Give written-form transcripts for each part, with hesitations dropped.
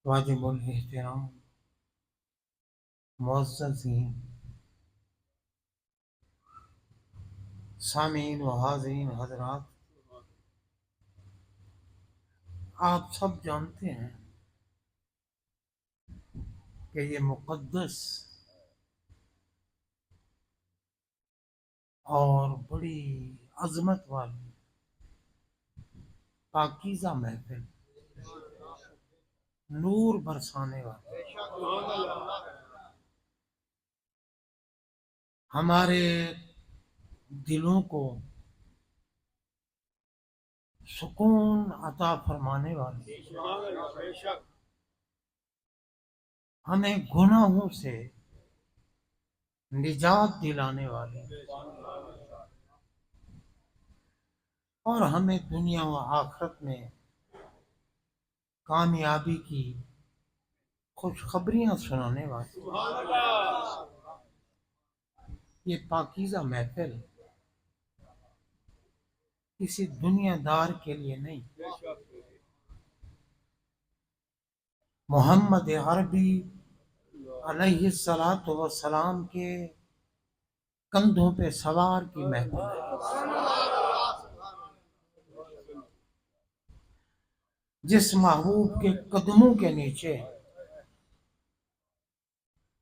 واجب الاحترام معززین سامعین و حاضرین حضرات، آپ سب جانتے ہیں کہ یہ مقدس اور بڑی عظمت والی پاکیزہ محفل، نور برسانے والی، ہمارے دلوں کو سکون عطا فرمانے والی، ہمیں گناہوں سے نجات دلانے والی اور ہمیں دنیا و آخرت میں کامیابی کی خوشخبریاں سنانے والی یہ پاکیزہ محفل کسی دنیا دار کے لیے نہیں، محمد عربی علیہ الصلاۃ والسلام کے کندھوں پہ سوار کی محفل ہے، جس محبوب کے قدموں کے نیچے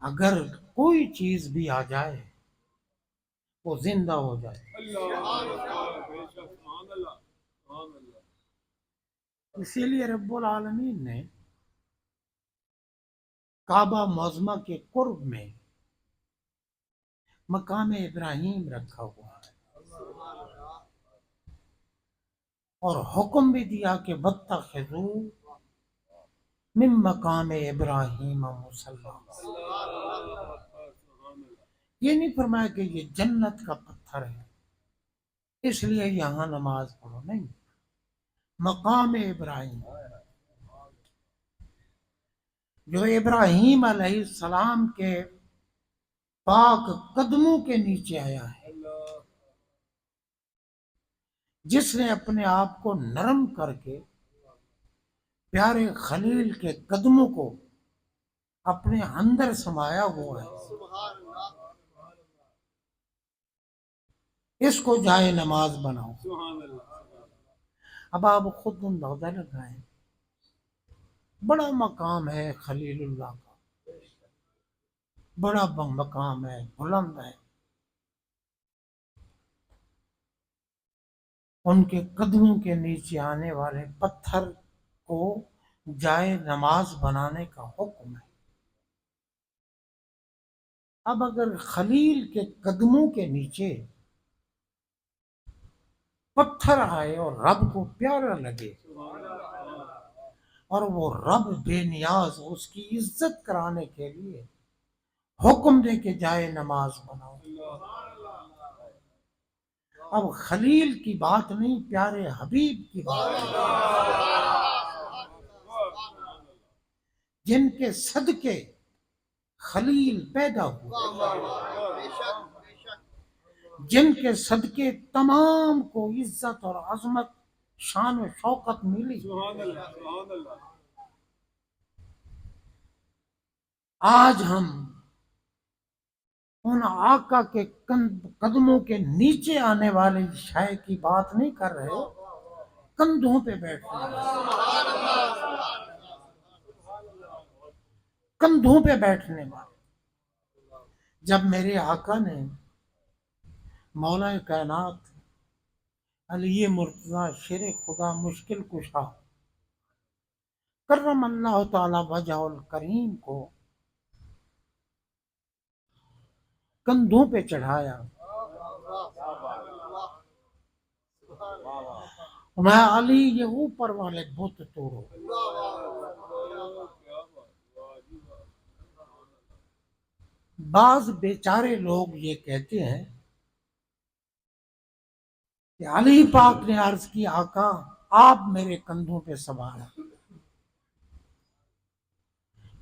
اگر کوئی چیز بھی آ جائے وہ زندہ ہو جائے۔ اسی لیے رب العالمین نے کعبہ معظمہ کے قرب میں مقام ابراہیم رکھا ہوا ہے اور حکم بھی دیا کہ واتخذوا من مقام ابراہیم مصلی، یہ نہیں فرمایا کہ یہ جنت کا پتھر ہے اس لیے یہاں نماز پڑھو، نہیں، مقام ابراہیم جو ابراہیم علیہ السلام کے پاک قدموں کے نیچے آیا ہے، جس نے اپنے آپ کو نرم کر کے پیارے خلیل کے قدموں کو اپنے اندر سمایا ہوا ہے، اس کو جائے نماز بناؤ۔ اب آپ خود اندازہ لگائیں، بڑا مقام ہے خلیل اللہ کا، بڑا مقام ہے، بلند ہے، ان کے قدموں کے نیچے آنے والے پتھر کو جائے نماز بنانے کا حکم ہے۔ اب اگر خلیل کے قدموں کے نیچے پتھر آئے اور رب کو پیارا لگے اور وہ رب بے نیاز اس کی عزت کرانے کے لیے حکم دے کے جائے نماز بناؤ، اب خلیل کی بات نہیں، پیارے حبیب کی بات ہے، جن کے صدقے خلیل پیدا ہوئے، جن کے صدقے تمام کو عزت اور عظمت، شان و شوکت ملی، آج ہم ان آقا کے قدموں کے نیچے آنے والے شے کی بات نہیں کر رہے، کندھوں پہ بیٹھنے والے، کندھوں پہ بیٹھنے والے۔ جب میرے آقا نے مولا کائنات علی مرتضی شیر خدا مشکل کشا کرم اللہ تعالی وجہ الکریم کو کندھوں پہ چڑھایا، میں علی یہ اوپر والے بت توڑو، بعض بیچارے لوگ یہ کہتے ہیں کہ علی پاک نے عرض کی آقا آپ میرے کندھوں پہ سوار ہیں،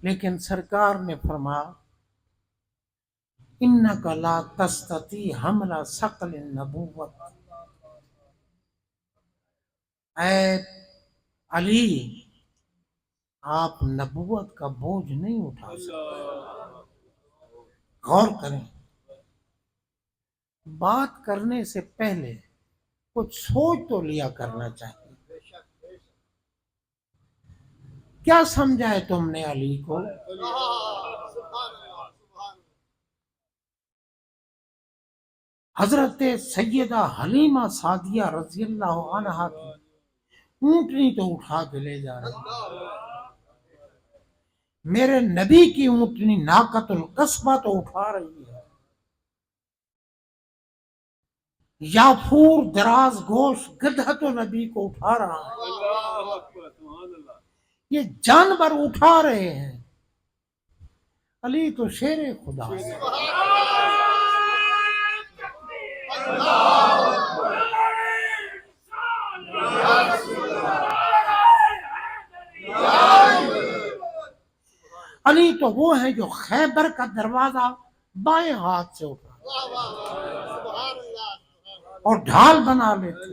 لیکن سرکار نے فرمایا انک لا تستطیع حمل ثقل النبوت، اے علی آپ نبوت کا بوجھ نہیں اٹھا سکتے. غور کریں، بات کرنے سے پہلے کچھ سوچ تو لیا کرنا چاہیے. کیا سمجھا ہے تم نے علی کو؟ حضرت سیدہ حلیمہ سعدیہ رضی اللہ عنہا کی اونٹنی تو اٹھا کے لے جا رہے ہیں، میرے نبی کی اونٹنی ناقۃ القصبہ تو اٹھا رہی ہے، یافور دراز گوش گدھا تو نبی کو اٹھا رہا ہے، یہ جانور اٹھا رہے ہیں. علی تو شیر خدا ہے. علی تو وہ ہیں جو خیبر کا دروازہ بائیں ہاتھ سے اٹھا اور ڈھال بنا لیتے،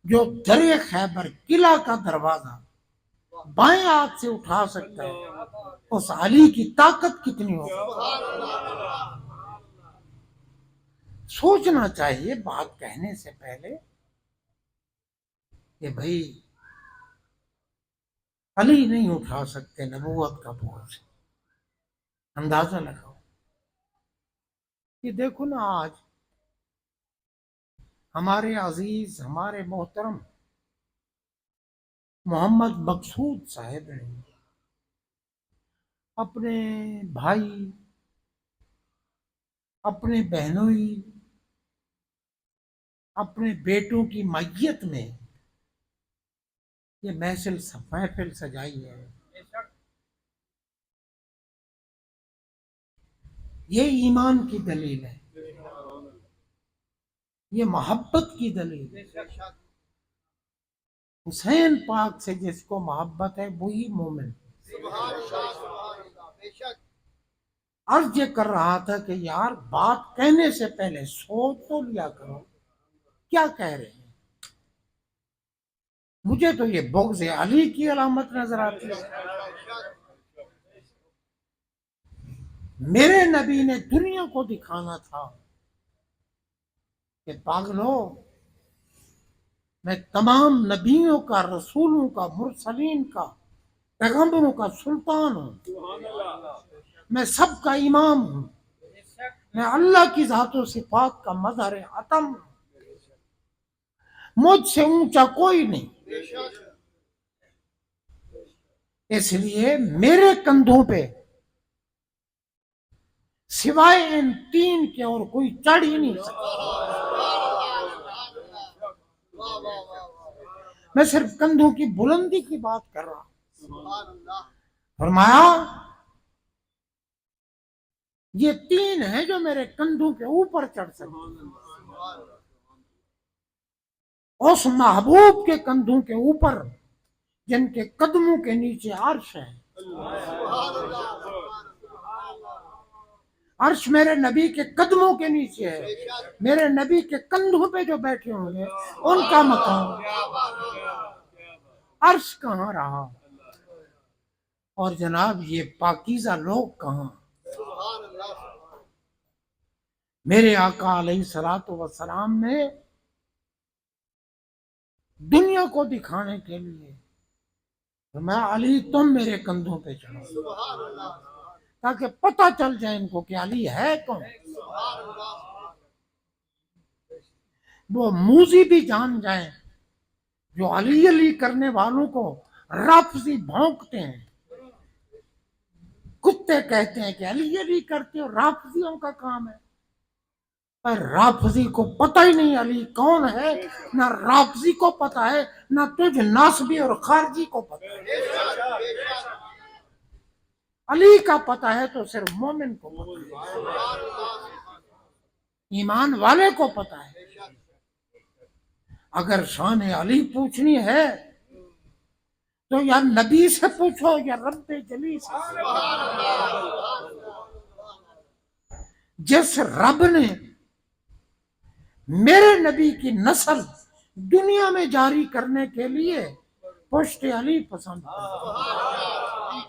جو درے خیبر قلعہ کا دروازہ بائیں ہاتھ سے اٹھا سکتا ہے، اس علی کی طاقت کتنی ہو. سوچنا چاہیے بات کہنے سے پہلے کہ بھئی علی نہیں اٹھا سکتے نبوت کا بوجھ. اندازہ لگاؤ. یہ دیکھو نا، آج ہمارے عزیز، ہمارے محترم محمد مقصود صاحب نے اپنے بھائی، اپنے بہنوئی، اپنے بیٹوں کی میت میں یہ محفل سجائی ہے. یہ ایمان کی دلیل ہے، یہ محبت کی دلیل ہے. حسین پاک سے جس کو محبت ہے وہی مومن. عرض یہ کر رہا تھا کہ یار بات کہنے سے پہلے سوچ تو لیا کرو کیا کہہ رہے ہیں. مجھے تو یہ بغض علی کی علامت نظر آتی ہے. میرے نبی نے دنیا کو دکھانا تھا کہ پاگلو، میں تمام نبیوں کا، رسولوں کا، مرسلین کا، پیغمبروں کا سلطان ہوں، میں سب کا امام ہوں، میں اللہ کی ذات و صفات کا مظہر عتم ہوں، مجھ سے اونچا کوئی نہیں. اس لیے میرے کندھوں پہ سوائے ان تین کے اور کوئی چڑھ ہی نہیں سکتا. میں صرف کندھوں کی بلندی کی بات کر رہا ہوں. فرمایا یہ تین ہیں جو میرے کندھوں کے اوپر چڑھ سکتے، اس محبوب کے کندھوں کے اوپر جن کے قدموں کے نیچے عرش ہے. عرش میرے نبی کے قدموں کے نیچے ہے. میرے نبی کے کندھوں پہ جو بیٹھے ہوں گے ان کا مقام. عرش کہاں رہا اور جناب یہ پاکیزہ لوگ کہاں. میرے آقا علیہ الصلوۃ والسلام نے دنیا کو دکھانے کے لیے میں علی تم میرے کندھوں پہ چڑھو تاکہ پتہ چل جائے ان کو کہ علی ہے کون. وہ موذی بھی جان جائیں جو علی علی کرنے والوں کو رافضی بھونکتے ہیں، کتے کہتے ہیں کہ علی علی کرتے ہو، رافضیوں کا کام ہے. پر رافضی کو پتہ ہی نہیں علی کون ہے، نہ رافضی کو پتہ ہے، نہ تجھ ناصبی اور خارجی کو پتہ ہے. علی کا پتہ ہے تو صرف مومن کو پتہ ہے، ایمان والے کو پتہ ہے. اگر شان علی پوچھنی ہے تو یا نبی سے پوچھو یا رب جلی سے. جس رب نے میرے نبی کی نسل دنیا میں جاری کرنے کے لیے پشت علی پسند کرتا ہوں۔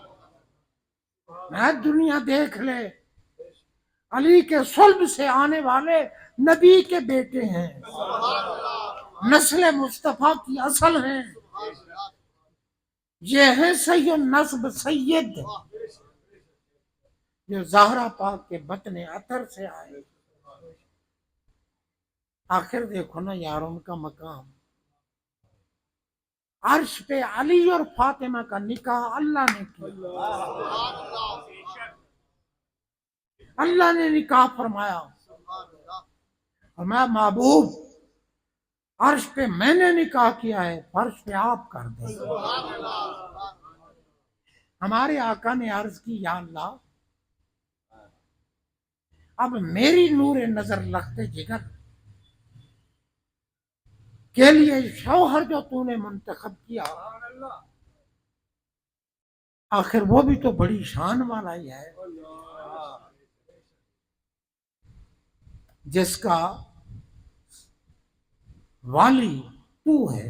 میں دنیا دیکھ لے، علی کے صلب سے آنے والے نبی کے بیٹے ہیں، نسل مصطفیٰ کی اصل ہیں، یہ ہے سید النسب سید جو زہرا پاک کے بطن عطر سے آئے۔ آخر دیکھو نا یار ان کا مقام، عرش پہ علی اور فاطمہ کا نکاح اللہ نے کیا، اللہ نے نکاح فرمایا، اور میں محبوب عرش پہ میں نے نکاح کیا ہے، فرش پہ آپ کر دیں۔ ہمارے آقا نے عرض کی یا اللہ اب میری نور نظر لخت جگر کے لیے شوہر جو تو نے منتخب کیا، آخر وہ بھی تو بڑی شان والا ہی ہے، جس کا والی تو ہے۔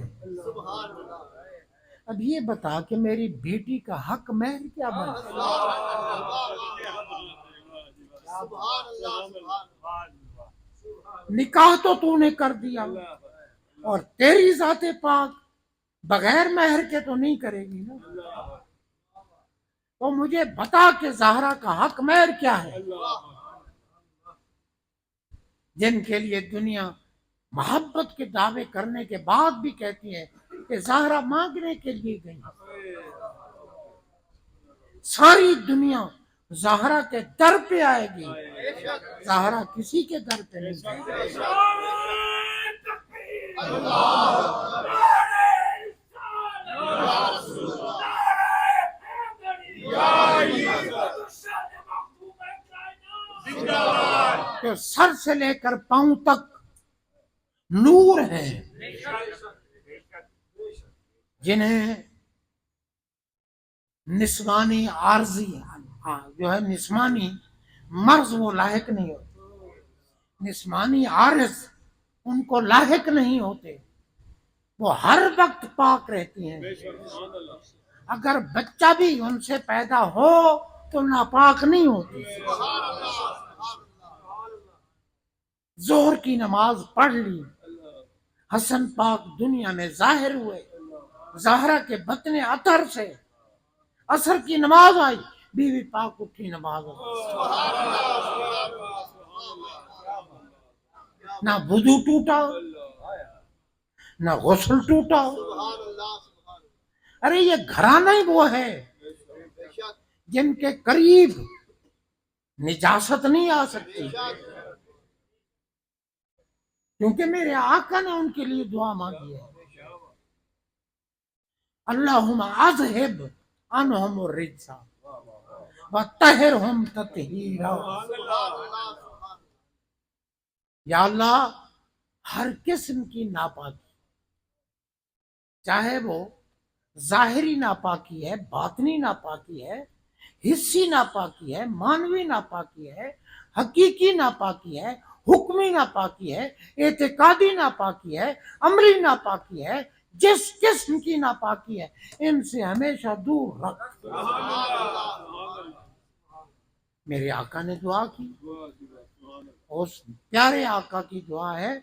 اب یہ بتا کہ میری بیٹی کا حق مہر کیا بنے؟ نکاح تو نے کر دیا، اور تیری ذات پاک بغیر مہر کے تو نہیں کرے گی نا، تو مجھے بتا کہ زہرا کا حق مہر کیا ہے، جن کے لیے دنیا محبت کے دعوے کرنے کے بعد بھی کہتی ہے کہ زہرا مانگنے کے لیے گئی۔ ساری دنیا زہرا کے در پہ آئے گی، زہرا کسی کے در پہ نہیں جائے گی۔ تو سر سے لے کر پاؤں تک نور ہے، جنہیں نسوانی عارضی جو ہے نسوانی مرض وہ لاحق نہیں ہوتے، نسوانی عارض ان کو لاحق نہیں ہوتے، وہ ہر وقت پاک رہتی ہیں۔ اگر بچہ بھی ان سے پیدا ہو تو ناپاک نہیں ہوتی۔ ظہر کی نماز پڑھ لی، حسن پاک دنیا میں ظاہر ہوئے، زہرا کے بطن عطر سے عصر کی نماز آئی، بیوی پاک اٹھی نماز آئی، نہ وضو ٹوٹا نہ غسل ٹوٹا۔ ارے یہ گھرانہ ہی وہ ہے جن کے قریب نجاست نہیں آ سکتی، کیونکہ میرے آقا نے ان کے لیے دعا مانگی ہے، اللہم اذہب عنہم الرجس وطہرہم تطہیرا۔ یا اللہ ہر قسم کی ناپاکی، چاہے وہ ظاہری ناپاکی ہے، باطنی ناپاکی ہے، حصی ناپاکی ہے، مانوی ناپاکی ہے، حقیقی ناپاکی ہے، حکمی ناپاکی ہے، اعتقادی ناپاکی ہے، عملی ناپاکی ہے، جس قسم کی ناپاکی ہے ان سے ہمیشہ دور رکھ۔ میرے آقا نے دعا کی، اس پیارے آقا کی دعا ہے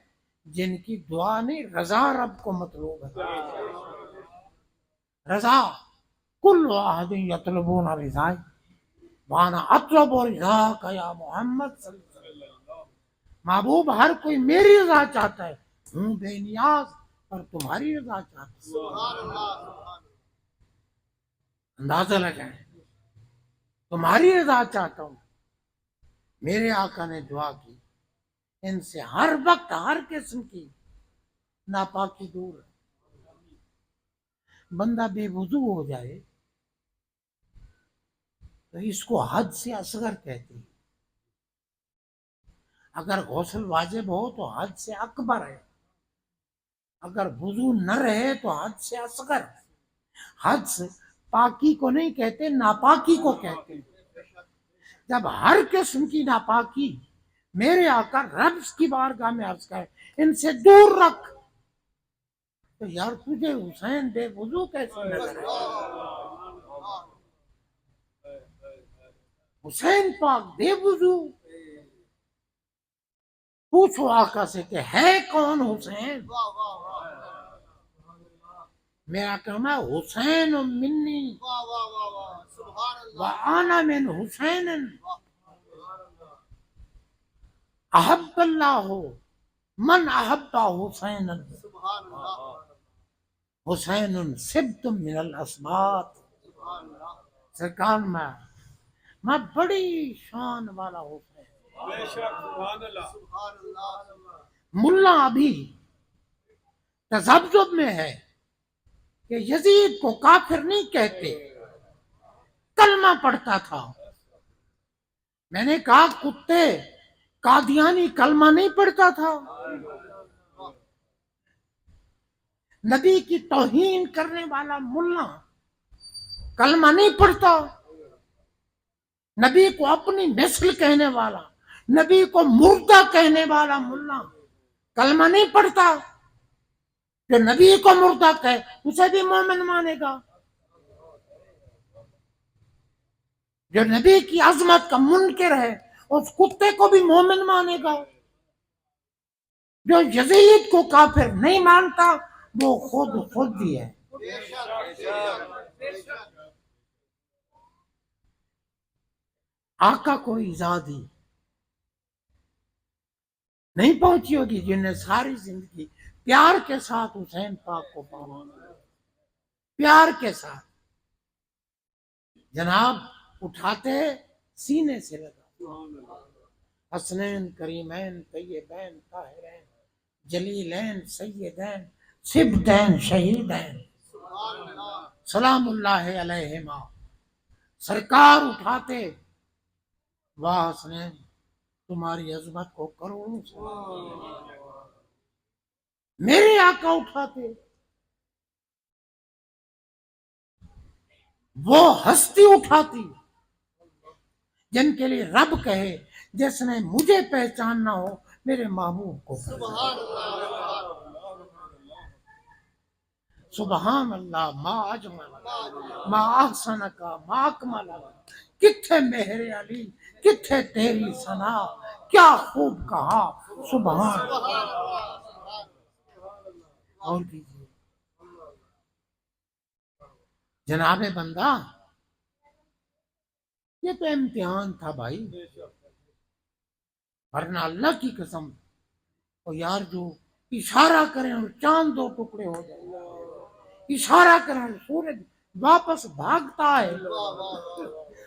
جن کی دعا نہیں رضا رب کو مطلوب ہے۔ رضا کل احد یطلبون رضائی وانا اطلب رضا کا یا محمد صلی اللہ علیہ وسلم۔ محبوب ہر کوئی میری رضا چاہتا ہے، ہوں بے نیاز پر تمہاری رضا چاہتا ہوں۔ اندازہ لگائیں، تمہاری رضا چاہتا ہوں۔ میرے آقا نے دعا کی ان سے ہر وقت ہر قسم کی ناپاکی دور ہے۔ بندہ بے وضو ہو جائے تو اس کو حد سے اصغر کہتے ہیں، اگر غسل واجب ہو تو حد سے اکبر ہے، اگر وضو نہ رہے تو حد سے اصغر ہے۔ حد سے پاکی کو نہیں کہتے، ناپاکی کو کہتے ہیں۔ جب ہر قسم کی ناپاکی میرے آقا رب کی بارگاہ میں عرض کرے ان سے دور رکھ، تو یار تجھے حسین بے وضو کیسے نظر آئے؟ حسین پاک بے وضو؟ پوچھو آقا سے کہ ہے کون حسین؟ میرا کہنا ہے حسین منی وانا من حسین احب اللہ من احب حسین حسین سبت من الاسباط. سرکار میں بڑی شان والا حسین. بے شک سبحان اللہ. ملا ابھی تذبذب میں ہے کہ یزید کو کافر نہیں کہتے، کلمہ پڑھتا تھا. میں نے کہا کتے قادیانی کلمہ نہیں پڑھتا تھا؟ نبی کی توہین کرنے والا ملا کلمہ نہیں پڑھتا؟ نبی کو اپنی نسل کہنے والا، نبی کو مردہ کہنے والا ملا کلمہ نہیں پڑھتا؟ جو نبی کو مردہ کہے اسے بھی مومن مانے گا، جو نبی کی عظمت کا منکر ہے اس کتے کو بھی مومن مانے گا. جو یزید کو کافر نہیں مانتا وہ خود ہی ہے. آقا کو ایذا دی نہیں پہنچی ہوگی جن نے ساری زندگی پیار کے ساتھ حسین پاک کو پانا، پیار کے ساتھ جناب اٹھاتے سینے سے لگا. حسنین کریمین طیبین طاہرین جلیلین سیدین سبتین شہیدین سلام اللہ علیہما. سرکار اٹھاتے واہ حسنین تمہاری عظمت کو کروڑوں سے. میرے آقا اٹھاتے وہ ہستی اٹھاتی جن کے لیے رب کہے جس نے مجھے پہچاننا ہو میرے محبوب کو. سبحان اللہ ما اجمل ما احسن کا ما اکمل. کتھے مہر علی کتھے تیری ثنا کیا خوب کہا سبحان اللہ. اور کیجیے جناب بندہ، یہ تو امتحان تھا بھائی، ورنہ اللہ کی قسم اور یار جو اشارہ کریں اور چاند دو ٹکڑے ہو جائے، اشارہ کریں اور سورج واپس بھاگتا ہے،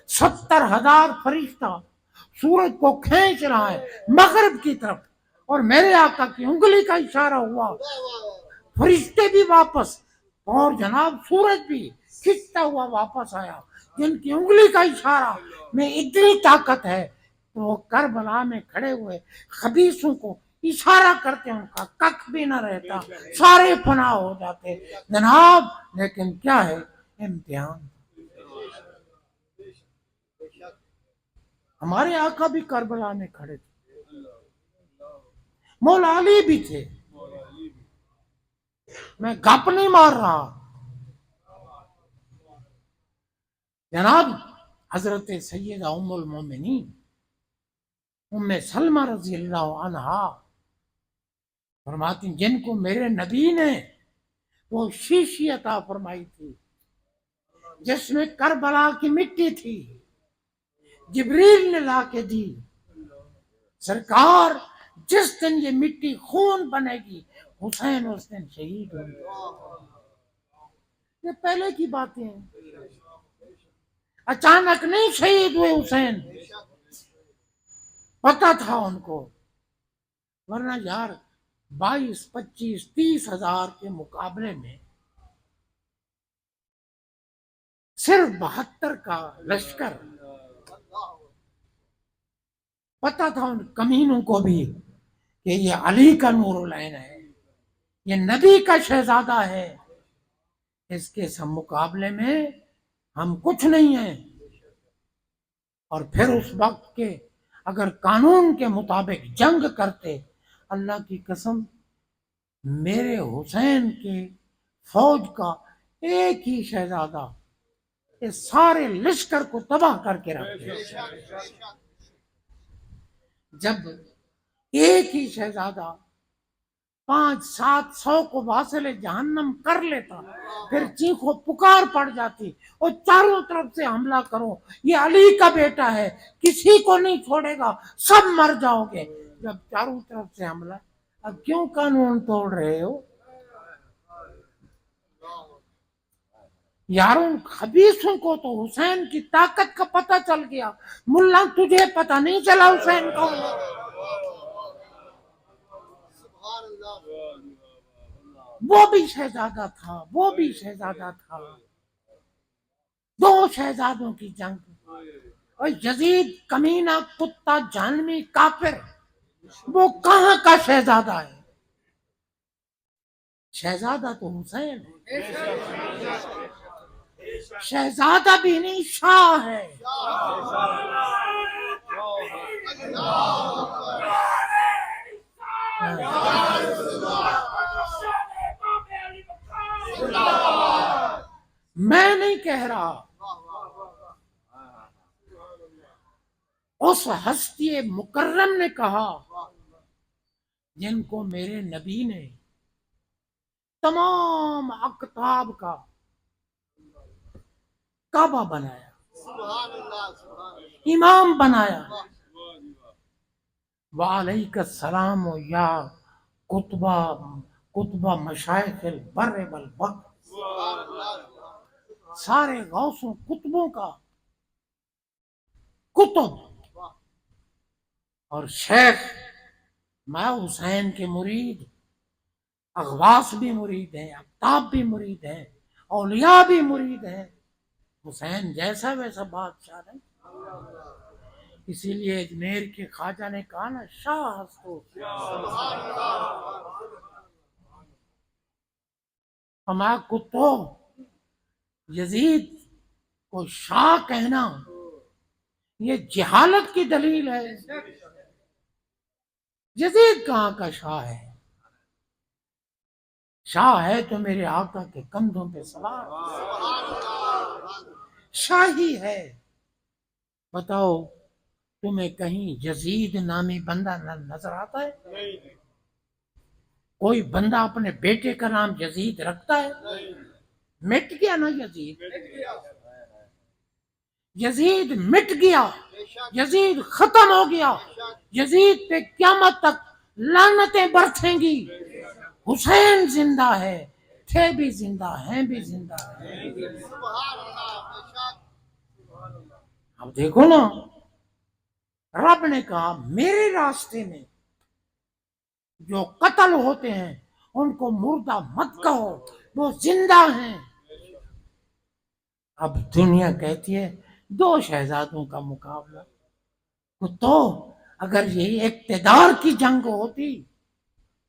70,000 فرشتہ سورج کو کھینچ رہا ہے مغرب کی طرف، اور میرے آقا کی انگلی کا اشارہ ہوا فرشتے بھی واپس، اور جناب سورج بھی کھنچتا ہوا واپس آیا. جن کی انگلی کا اشارہ میں اتنی طاقت ہے تو وہ کربلا میں کھڑے ہوئے خبیثوں کو اشارہ کرتے ان کا ککھ بھی نہ رہتا، سارے فنا ہو جاتے جناب. لیکن کیا ہے امتحان. ہمارے آقا بھی کربلا میں کھڑے تھے، مولا علی بھی تھے. میں گپ نہیں مار رہا جناب. حضرت سیدہ ام المومنین ام سلمہ رضی اللہ عنہا فرماتی جن کو میرے نبی نے وہ شیشی عطا فرمائی تھی جس میں کربلا کی مٹی تھی، جبریل نے لا کے دی. سرکار جس دن یہ مٹی خون بنے گی حسین اس دن شہید ہوں گے. یہ پہلے کی باتیں ہیں، اچانک نہیں شہید ہوئے حسین، پتا تھا ان کو. ورنہ یار 22 25 30 ہزار کے مقابلے میں صرف 72 کا لشکر، پتا تھا ان کمینوں کو بھی کہ یہ علی کا نور العین ہے، یہ نبی کا شہزادہ ہے، اس کے سب مقابلے میں ہم کچھ نہیں ہیں. اور پھر اس وقت کے اگر قانون کے مطابق جنگ کرتے، اللہ کی قسم میرے حسین کے فوج کا ایک ہی شہزادہ اس سارے لشکر کو تباہ کر کے رکھ دیا۔ جب ایک ہی شہزادہ 500-700 کو واصل جہنم کر لیتا، پھر چیخو پکار پڑ جاتی اور چاروں طرف سے حملہ کرو، یہ علی کا بیٹا ہے، کسی کو نہیں چھوڑے گا، سب مر جاؤ گے۔ جب چاروں طرف سے حملہ، اب کیوں قانون توڑ رہے ہو یاروں؟ خبیثوں کو تو حسین کی طاقت کا پتہ چل گیا، ملا تجھے پتہ نہیں چلا حسین کون ہے؟ وہ بھی شہزادہ تھا، وہ بھی شہزادہ تھا، دو شہزادوں کی جنگ۔ اور یزید کمینہ کتا جہنمی کافر، وہ کہاں کا شہزادہ ہے؟ شہزادہ تو حسین ہے، شہزادہ بھی نہیں، شاہ ہے۔ میں نہیں کہہ رہا، اس ہستی مکرم نے کہا جن کو میرے نبی نے تمام اقطاب کا کعبہ بنایا، امام بنایا۔ وعلیک السلام یا کتبہ مشائخ البر والبحر، سارے غوثوں کتبوں کا کتب اور شیخ، میں حسین کے مرید، اغواث بھی مرید ہیں، اقطاب بھی مرید ہیں، اولیاء بھی مرید ہیں، حسین جیسا ویسا بادشاہ نہیں۔ اسی لیے اجمیر کے خواجہ نے کہا نا، شاہ ہستو ہما کتو، یزید کو شاہ کہنا یہ جہالت کی دلیل ہے۔ یزید کہاں کا شاہ ہے؟ شاہ ہے تو میرے آقا کے کندھوں پہ سوار، شاہی ہے۔ بتاؤ تمہیں کہیں یزید نامی بندہ نظر آتا ہے؟ کوئی بندہ اپنے بیٹے کا نام یزید رکھتا ہے؟ مٹ گیا نا یزید، یزید مٹ گیا، یزید ختم ہو گیا، یزید پہ قیامت تک لعنتیں برسیں گی۔ حسین زندہ ہے، تھے بھی زندہ، ہیں بھی زندہ ہیں۔ اب دیکھو نا، رب نے کہا میرے راستے میں جو قتل ہوتے ہیں ان کو مردہ مت کہو، وہ زندہ ہیں۔ اب دنیا کہتی ہے دو شہزادوں کا مقابلہ، تو اگر یہ اقتدار کی جنگ ہوتی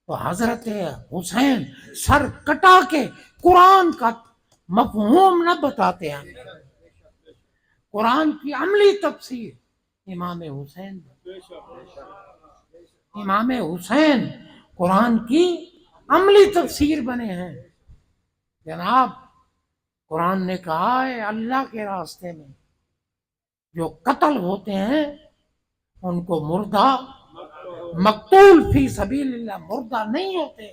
تو حضرت حسین سر کٹا کے قرآن کا مفہوم نہ بتاتے ہیں۔ قرآن کی عملی تفسیر امام حسین، امام حسین قرآن کی عملی تفسیر بنے ہیں۔ جناب قرآن نے کہا ہے اللہ کے راستے میں جو قتل ہوتے ہیں ان کو مردہ، مقتول فی سبیل اللہ مردہ نہیں ہوتے،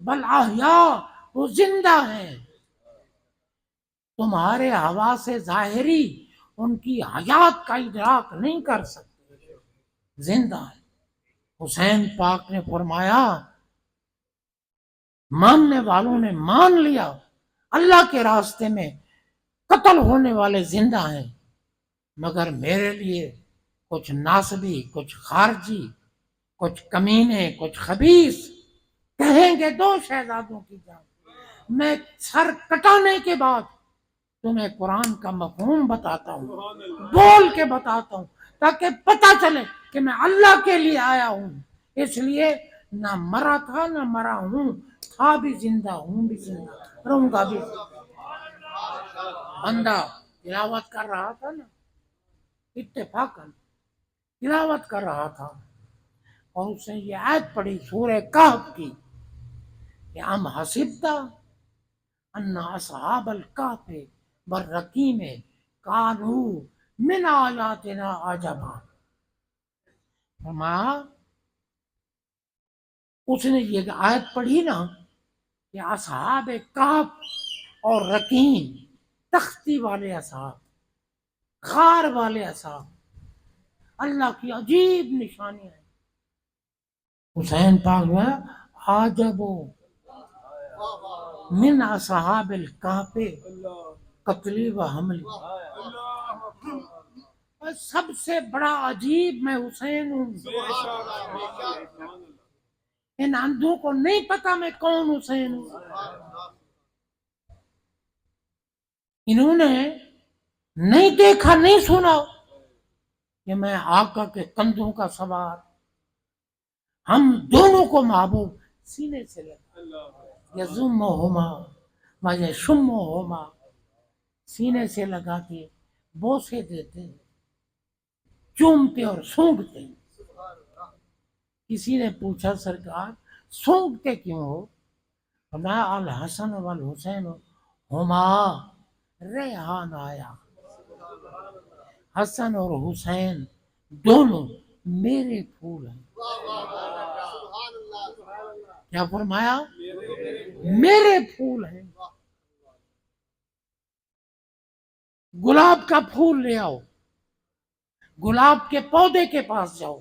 بل احیاء، وہ زندہ ہیں۔ تمہارے حواس ظاہری ان کی حیات کا ادراک نہیں کر سکتے، زندہ ہیں۔ حسین پاک نے فرمایا ماننے والوں نے مان لیا، اللہ کے راستے میں قتل ہونے والے زندہ ہیں، مگر میرے لیے کچھ ناسبی، کچھ خارجی، کچھ کمینے، کچھ خبیث کہیں گے دو شہزادوں کی جان، میں سر کٹانے کے بعد تمہیں قرآن کا مفہوم بتاتا ہوں، بول کے بتاتا ہوں تاکہ پتہ چلے کہ میں اللہ کے لیے آیا ہوں۔ اس لیے نہ مرا تھا نہ مرا ہوں، تھا بھی زندہ ہوں بھی زندہ رہوں گا بھی۔ بندہ تلاوت کر رہا تھا نا، اتفاقاً تلاوت کر رہا تھا اور اس نے یہ آیت پڑھی سورہ کہف کی کہ ام حسبت ان اصحاب الکہف والرقیم کانوا من آیاتنا عجبا. فرمایا اس نے یہ آیت پڑھی نا کہ اصحاب کہف اور رقیم، تختی والے اصحاب، غار والے اصحاب، اللہ کی عجیب نشانیاں ہیں. حسین پاک میں عجبو من اصحاب الکہف قتلی و حملی. سب سے بڑا عجیب میں حسین ہوں. ان اندھوں کو نہیں پتا میں کون حسین ہوں. انہوں نے نہیں دیکھا نہیں سنا کہ میں آقا کے کندھوں کا سوار. ہم دونوں کو محبوب سینے سے لگا یزمہما و یشمہما، سینے سے لگا کے بوسے دیتے، چومتے اور سونگتے. کسی نے پوچھا سرکار سونگتے کیوں ہو؟ فرمایا الحسن والحسین ہما ریحان آیا. حسن اور حسین دونوں میرے پھول ہیں. کیا فرمایا؟ میرے پھول ہیں. گلاب کا پھول لے آؤ، گلاب کے پودے کے پاس جاؤ،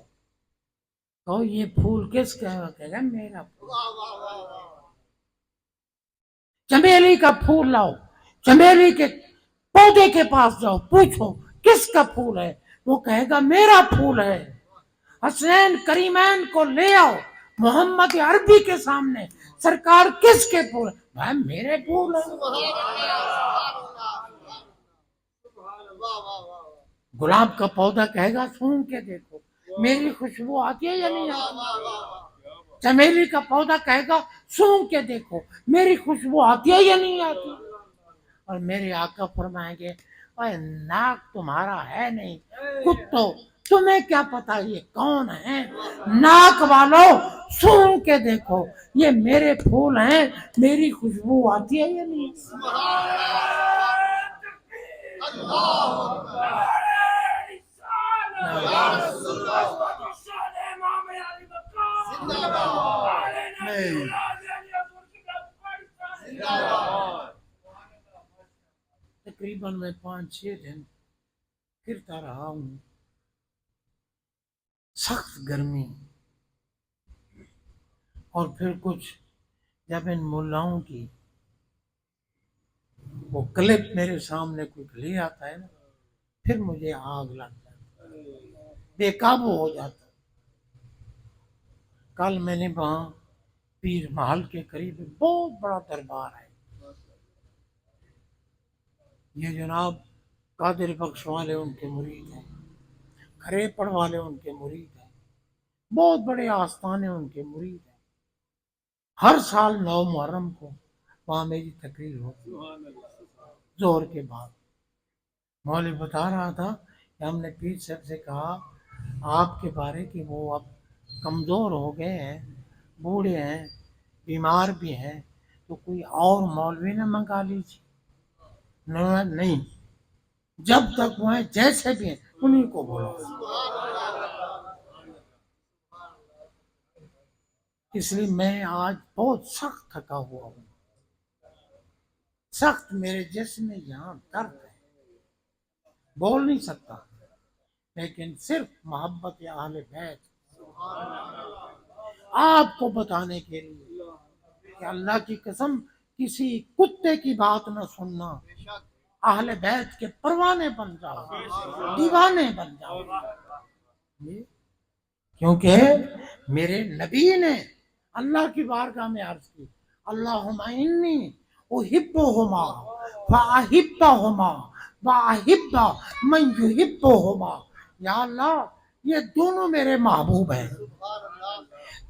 کہو یہ پھول کس کا ہے؟ کہے گا میرا پھول. چمیلی کا پھول لاؤ، چمیلی کے پودے کے پاس جاؤ، پوچھو کس کا پھول ہے؟ وہ کہے گا میرا پھول ہے. حسین کریمین کو لے آؤ محمد عربی کے سامنے، سرکار کس کے پھول؟ بھائی میرے پھول ہیں. گلاب کا پودا کہے گا سون کے دیکھو میری خوشبو آتی ہے یا نہیں آتی. چمیلی کا پودا کہے گا سون کے دیکھو میری خوشبو آتی ہے یا نہیں آتی. اور میرے آقا فرمائیں گے اے ناک تمہارا ہے نہیں کتو، تمہیں کیا پتا یہ کون ہے؟ ناک والو سون کے دیکھو یہ میرے پھول ہیں، میری خوشبو آتی ہے یا نہیں. تقریباً میں 5-6 دن پھرتا رہا ہوں. سخت گرمی، اور پھر کچھ جب ان ملاؤں کی وہ کلپ میرے سامنے کچھ لے آتا ہے نا، پھر مجھے آگ لگ جاتی، بے قابو ہو جاتا. کل میں نے وہاں پیر محل کے قریب بہت بڑا دربار ہے. یہ جناب قادر بخش والے ان کے مرید ہیں، کھریپڑ والے ان کے مرید ہیں، بہت بڑے آستانے ان کے مرید ہیں. ہر سال 9 محرم کو وہاں میری تقریر ہوتی زہر کے بعد. مولوی بتا رہا تھا کہ ہم نے پیر صاحب سے کہا آپ کے بارے کہ وہ اب کمزور ہو گئے ہیں، بوڑھے ہیں، بیمار بھی ہیں، تو کوئی اور مولوی نہ منگا لیجیے. نہیں، جب تک وہ ہیں جیسے بھی ہیں انہیں کو بولو. اس لیے میں آج بہت سخت تھکا ہوا ہوں، سخت میرے جسم میں یہاں درد ہے، بول نہیں سکتا، لیکن صرف محبت اہل بیت آپ کو بتانے کے لیے کہ اللہ کی قسم کسی کتے کی بات نہ سننا، اہل بیت کے پروانے بن جاؤ، دیوانے بن جاؤ. کیونکہ میرے نبی نے اللہ کی بارگاہ میں عرض کی اللہم انی احبہما فاحبہما واحب من یحبہما. یا اللہ یہ دونوں میرے محبوب ہیں،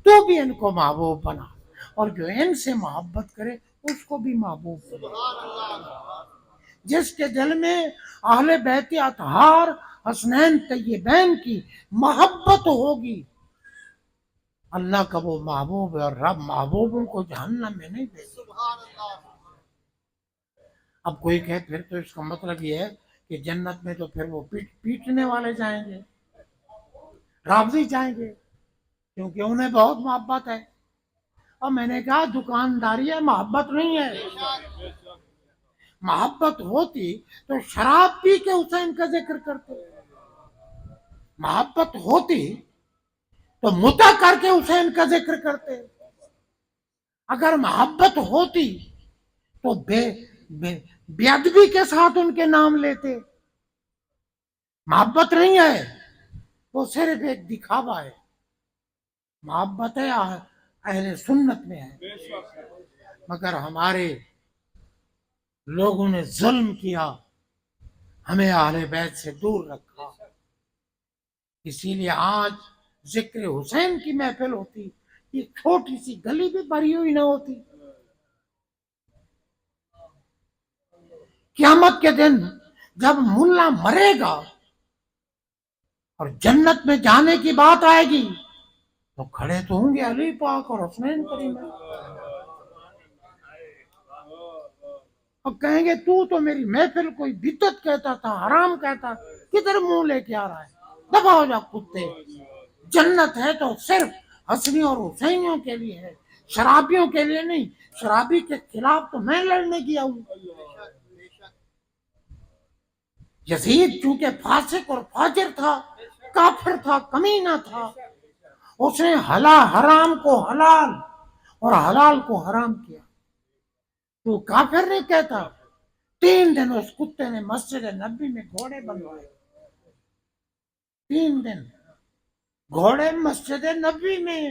تو بھی ان کو محبوب بنا، اور جو ان سے محبت کرے اس کو بھی محبوب بنا. جس کے دل میں اہل بیت اطہار حسنین طیبین کی محبت ہوگی، اللہ کا وہ محبوب ہے، اور رب محبوبوں کو جہنم میں نہیں دے گا. اب کوئی کہے پھر تو اس کا مطلب یہ ہے کہ جنت میں تو پھر وہ پیٹنے والے جائیں گے، رافضی جائیں گے، کیونکہ انہیں بہت محبت ہے۔ اور میں نے کہا دکانداری ہے، محبت نہیں ہے۔ محبت ہوتی تو شراب پی کے حسین کا ذکر کرتے، محبت ہوتی تو متا کر کے حسین کا ذکر کرتے، اگر محبت ہوتی تو بے ادبی کے ساتھ ان کے نام لیتے۔ محبت نہیں ہے، وہ صرف ایک دکھاوا ہے۔ محبت ہے اہل سنت میں ہے، مگر ہمارے لوگوں نے ظلم کیا، ہمیں اہل بیت سے دور رکھا۔ اسی لیے آج ذکر حسین کی محفل ہوتی، یہ چھوٹی سی گلی بھی بھری ہوئی نہ ہوتی۔ قیامت کے دن جب ملا مرے گا اور جنت میں جانے کی بات آئے گی تو کھڑے تو ہوں گے علی پاک اور حسنین کریم، اور کہیں گے تو میری محفل کوئی بدعت کہتا تھا، حرام کہتا، کدھر منہ لے کے آ رہا ہے، دبا ہو جا کتے۔ جنت ہے تو صرف حسنی اور حسینیوں کے لیے ہے، شرابیوں کے لیے نہیں۔ شرابی کے خلاف تو میں لڑنے گیا ہوں۔ یزید چونکہ فاسق اور فاجر تھا، کافر تھا، کمینہ تھا، اس نے حرام کو حلال اور حلال کو حرام کیا۔ تو کافر نہیں کہتا۔ 3 دن اس کتے نے مسجد نبی میں گھوڑے بنوائے، 3 دن گھوڑے مسجد نبی میں۔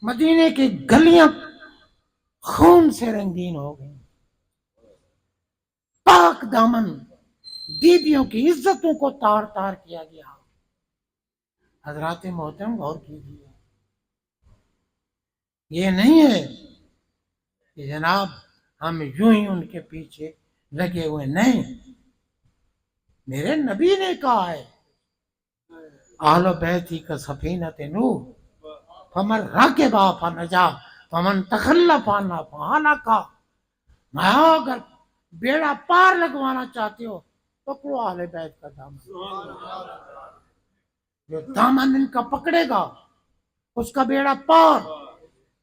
مدینے کی گلیاں خون سے رنگین ہو گئی، پاک دامن بیویوں کی عزتوں کو تار تار کیا گیا۔ حضرات محترم غور کیجیے، یہ نہیں ہے کہ جناب ہم یوں ہی ان کے پیچھے لگے ہوئے، نہیں، میرے نبی نے کہا ہے اہل بیتی کا سفینۃ نوح فمن رکب فنجا فمن تخلف عنہا فہلک۔ میں اگر بیڑا پار لگوانا چاہتے ہو پکڑو اہل بیت کا دامن، جو دامن ان کا پکڑے گا اس کا بیڑا پار،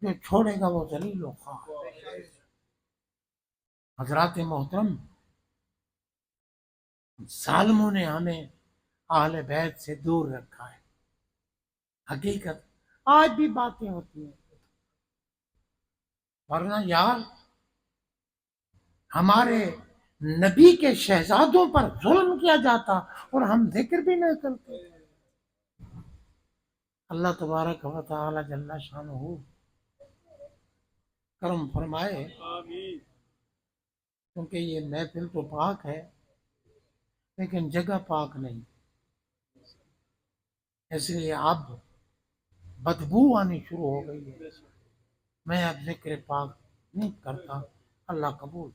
جو چھوڑے گا وہ ذلیل و خوار۔ حضرات محترم، ظالموں نے ہمیں اہل بیت سے دور رکھا ہے۔ حقیقت آج بھی باتیں ہوتی ہیں، ورنہ یار ہمارے نبی کے شہزادوں پر ظلم کیا جاتا اور ہم ذکر بھی نہ کرتے۔ اللہ تبارک و تعالی جل شانہ کرم فرمائے، کیونکہ یہ محفل تو پاک ہے لیکن جگہ پاک نہیں، اس لیے اب بدبو آنی شروع ہو گئی ہے۔ میں اب ذکر پاک نہیں کرتا، اللہ قبول